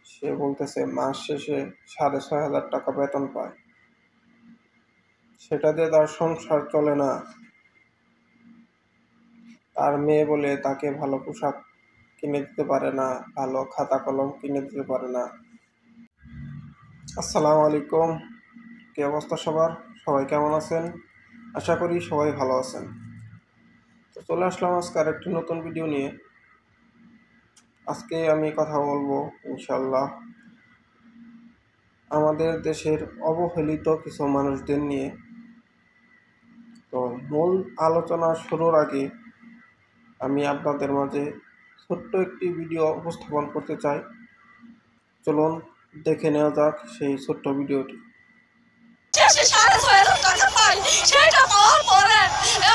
সে বলতেছে মাস শেষে ৬,৫০০ টাকা বেতন পায়, সেটা দিয়ে তার সংসার চলে না। তার মেয়ে বলে তাকে ভালো পোশাক কিনে দিতে পারে না, ভালো খাতা কলম কিনে দিতে পারে না। আসসালামু আলাইকুম, কি অবস্থা সবার? সবাই কেমন আছেন? আশা করি সবাই ভালো আছেন। তো চলে আসলাম আজকে আরেকটি নতুন ভিডিও নিয়ে। আজকে আমি কথা বলবো ইনশাল্লাহ আমাদের দেশের অবহেলিত কিছু মানুষদের নিয়ে। তো মূল আলোচনা শুরুর আগে আমি আপনাদের মাঝে ছোট্ট একটি ভিডিও উপস্থাপন করতে চাই। চলুন দেখে নেওয়া যাক সেই ছোট্ট ভিডিওটি। সেটা পাওয়ার পরে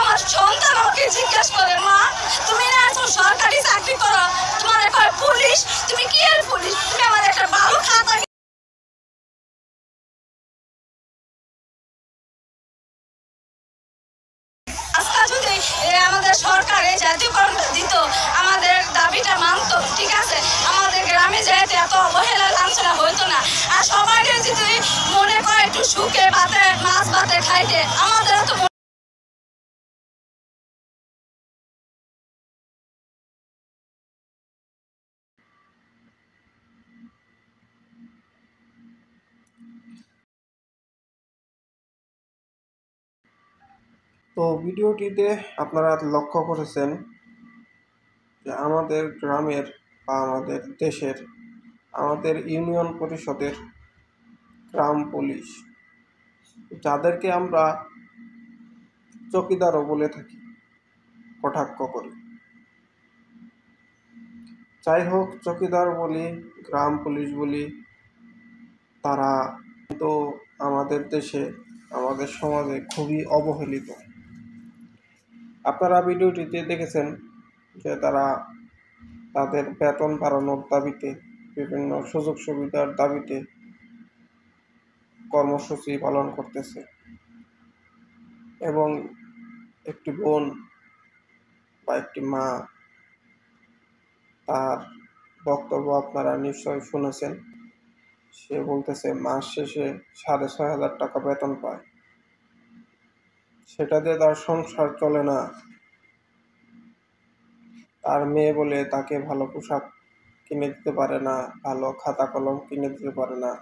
আমার সন্তান আমাকে জিজ্ঞেস করে, মা তুমি না এত সরকারি চাকরি করো, তোমার এখন পুলিশ, তুমি কি এর পুলিশ? তুমি আমার একটা ভালো খাতা আজকে যদি আমাদের সরকার এই জাতীয়করণটা দিত, আমাদের দাবিটা মানত, ঠিক আছে, আমাদের গ্রামে যেতে এত অবহেলা লাঞ্ছনা হইতো না। আর সবাই যদি মনে করে একটু সুখে ভাতে মাছ ভাতে খাইতে, আমাদেরও তো তো ভিডিওটিতে আপনারা লক্ষ্য করেছেন যে আমাদের গ্রামের বা আমাদের দেশের, আমাদের ইউনিয়ন পরিষদের গ্রাম পুলিশ, যাদেরকে আমরা চকিদারও বলে থাকি কটাক্ষ করি। যাই হোক, চকিদার বলি, গ্রাম পুলিশ বলি, তারা কিন্তু আমাদের দেশে, আমাদের সমাজে খুবই অবহেলিত। আপনারা ভিডিওটিতে দেখেছেন যে তারা তাদের বেতন বাড়ানোর দাবিতে, বিভিন্ন সুযোগ সুবিধার দাবিতে কর্মসূচি পালন করতেছে। এবং একটি বোন বা একটি মা, তার বক্তব্য আপনারা নিশ্চয়ই শুনেছেন। সে বলতেছে মাস শেষে ৬,৫০০ টাকা বেতন পায়, সেটা দিয়ে তার সংসার চলে না। তার মেয়ে বলে তাকে ভালো পোশাক কিনে দিতে পারে না, ভালো খাতা কলম কিনে দিতে পারে না।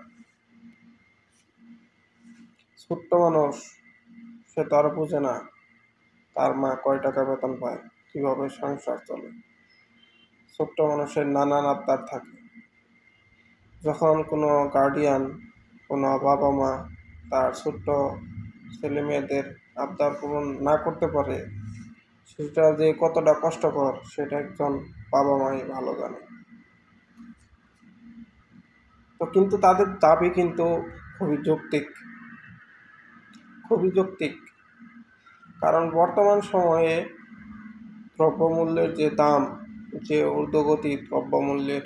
ছোট্ট মানুষ, সে তো আর বোঝে না তার মা কয় টাকা বেতন পায়, কিভাবে সংসার চলে। ছোট্ট মানুষের নানান আবদার থাকে। যখন কোনো গার্ডিয়ান, কোনো বাবা মা তার ছোট্ট ছেলে মেয়েদের আবদার পূরণ না করতে পারে, সেটা যে কতটা কষ্টকর সেটা একজন বাবা মাই ভালো জানে। তো কিন্তু তাদের দাবি কিন্তু খুবই যৌক্তিক, খুবই যৌক্তিক। কারণ বর্তমান সময়ে দ্রব্যমূল্যের যে দাম, যে ঊর্ধ্বগতি দ্রব্যমূল্যের,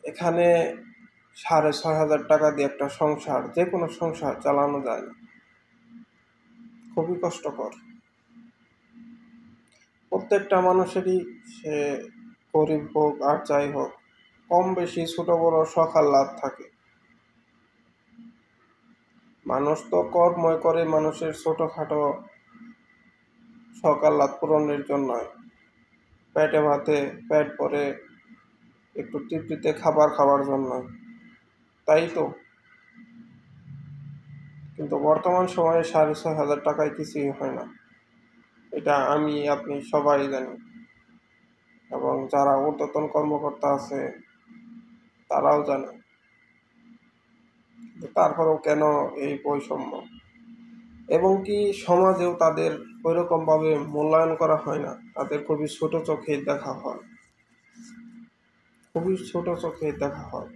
এখানে ৬,৫০০ টাকা দিয়ে একটা সংসার, যে কোনো সংসার চালানো যায় না। খুবই কষ্টকর। প্রত্যেকটা মানুষেরই, সে গরিব হোক আর যাই হোক, কম বেশি ছোট বড় শখ আহ্লাদ থাকে। মানুষ তো কর্মই করে মানুষের ছোটখাটো শখ আহ্লাদ পূরণের জন্যই। পেটে ভাতে পেট ভরে একটু তৃপ্তিতে খাবার খাওয়ার জন্য, তাই তো। কিন্তু বর্তমান সময়ে ৬,৫০০ টাকায় কিছুই হয় না, এটা আমি আপনি সবাই জানি। এবং যারা ঊর্ধ্বতন কর্মকর্তা আছে তারাও জানে। তারপরেও কেন এই বৈষম্য? এবং কি সমাজেও তাদের ওইরকমভাবে মূল্যায়ন করা হয় না, তাদের খুবই ছোট চোখে দেখা হয়, খুবই ছোট চোখে দেখা হয়।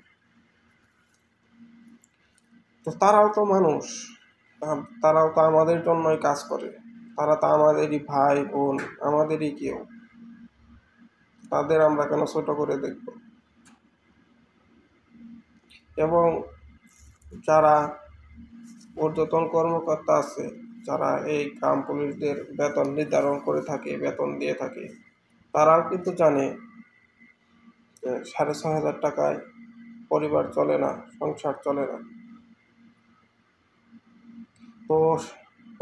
তো তারাও তো মানুষ, তারাও তো আমাদের জন্যই কাজ করে, তারা তো আমাদেরই ভাই বোন, আমাদেরই কেউ। তাদের আমরা কেন ছোট করে দেখব? এবং যারা ঊর্ধ্বতন কর্মকর্তা আছে, যারা এই গ্রাম পুলিশদের বেতন নির্ধারণ করে থাকে, বেতন দিয়ে থাকে, তারাও কিন্তু জানে যে 6,500 টাকায় পরিবার চলে না, সংসার চলে না। তো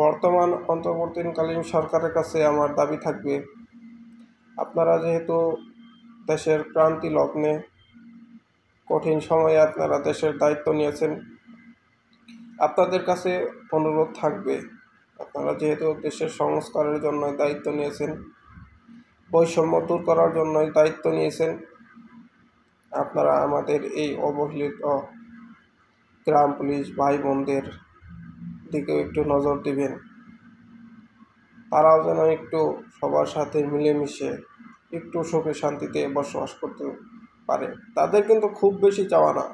বর্তমান অন্তর্বর্তীকালীন সরকারের কাছে আমার দাবি থাকবে, আপনারা যেহেতু দেশের ক্রান্তি লগ্নে কঠিন সময়ে আপনারা দেশের দায়িত্ব নিয়েছেন, আপনাদের কাছে অনুরোধ থাকবে, আপনারা যেহেতু দেশের সংস্কারের জন্য দায়িত্ব নিয়েছেন, বৈষম্য দূর করার জন্য দায়িত্ব নিয়েছেন, আপনারা আমাদের এই অবহেলিত গ্রাম পুলিশ ভাই বোনদের দিকেও একটু নজর দিবেন। তারাও যেন একটু সবার সাথে মিলেমিশে একটু সুখে শান্তিতে বসবাস করতে পারে। তাদের কিন্তু খুব বেশি চাওয়া না,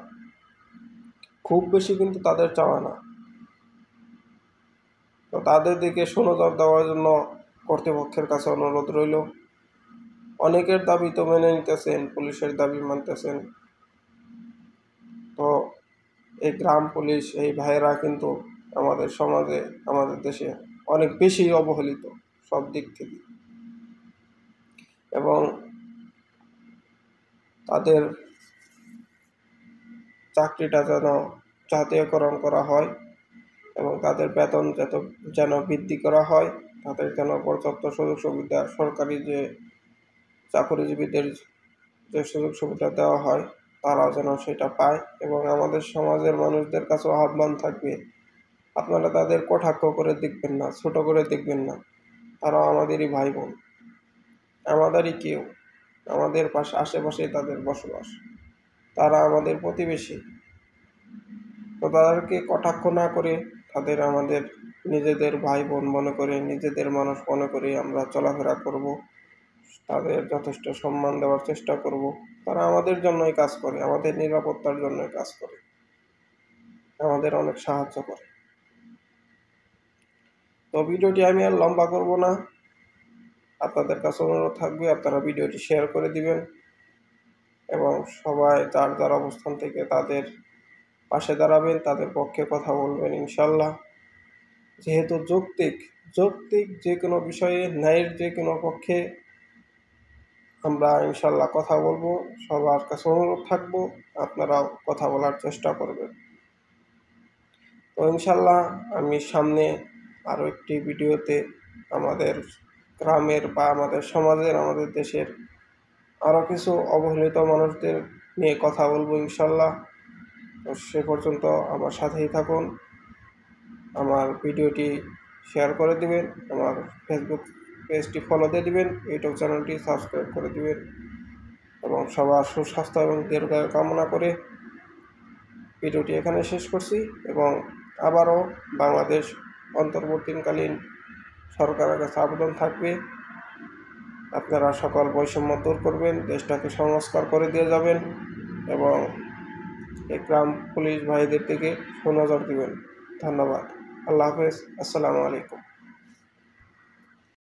খুব বেশি কিন্তু তাদের চাওয়া না। তো তাদের দিকে সুনজর দেওয়ার জন্য কর্তৃপক্ষের কাছে অনুরোধ রইল। অনেকের দাবি তো মেনে নিতেছেন, পুলিশের দাবি মানতেছেন। তো এই গ্রাম পুলিশ এই ভাইয়েরা কিন্তু আমাদের সমাজে, আমাদের দেশে অনেক বেশি অবহেলিত সব দিক থেকে, এবং তাদের চাকরিটা যেন জাতীয়করণ করা হয় এবং তাদের বেতন যেন বৃদ্ধি করা হয়, তাদের যেন পর্যাপ্ত সুযোগ সুবিধা, সরকারি যে চাকরিজীবীদের যে সুযোগ সুবিধা দেওয়া হয় তারাও যেন সেটা পায়। এবং আমাদের সমাজের মানুষদের কাছেও আহ্বান থাকবে, আপনারা তাদের কটাক্ষ করে দেখবেন না, ছোট করে দেখবেন না। তারাও আমাদেরই ভাই বোন, আমাদেরই কেউ, আমাদের আশেপাশেই তাদের বসবাস, তারা আমাদের প্রতিবেশী। তো তাদেরকে কটাক্ষ না করে তাদের আমাদের নিজেদের ভাই বোন মনে করে, নিজেদের মানুষ মনে করে আমরা চলাফেরা করব, তাদের যথেষ্ট সম্মান দেওয়ার চেষ্টা করব। তারা আমাদের জন্যই কাজ করে, আমাদের নিরাপত্তার জন্যই কাজ করে, আমাদের অনেক সাহায্য করে। তো ভিডিওটি আমি আর লম্বা করব না, আপনাদের কাছে অনুরোধ থাকবে আপনারা ভিডিওটি শেয়ার করে দিবেন এবং সবাই যার যার অবস্থান থেকে তাদের পাশে দাঁড়াবেন, তাদের পক্ষে কথা বলবেন ইনশাল্লাহ। যেহেতু যৌক্তিক যে কোনো বিষয়ে, ন্যায়ের যে কোনো পক্ষে আমরা ইনশাল্লাহ কথা বলবো। সবার কাছে অনুরোধ থাকবো আপনারাও কথা বলার চেষ্টা করবেন। তো ইনশাল্লাহ আমি সামনে আরও একটি ভিডিওতে আমাদের গ্রামের বা আমাদের সমাজের, আমাদের দেশের আরও কিছু অবহেলিত মানুষদের নিয়ে কথা বলবো ইনশাল্লাহ। তো সে পর্যন্ত আমার সাথেই থাকুন, আমার ভিডিওটি শেয়ার করে দিবেন, আমার ফেসবুক পেজটি ফলো দিয়ে দিবেন, ইউটিউব চ্যানেলটি সাবস্ক্রাইব করে দিবেন এবং সবার সুস্বাস্থ্য এবং দীর্ঘায়ু কামনা করে ভিডিওটি এখানে শেষ করছি। এবং আবারও বাংলাদেশ অন্তর্বর্তীকালীন সরকারের কাছে আবেদন থাকবে, আপনারা সকল বৈষম্য দূর করবেন, দেশটাকে সংস্কার করে দিয়ে যাবেন এবং এই গ্রাম পুলিশ ভাইদের দিকে সুনজর দিবেন। ধন্যবাদ। আল্লাহ হাফেজ। আসসালামু আলাইকুম।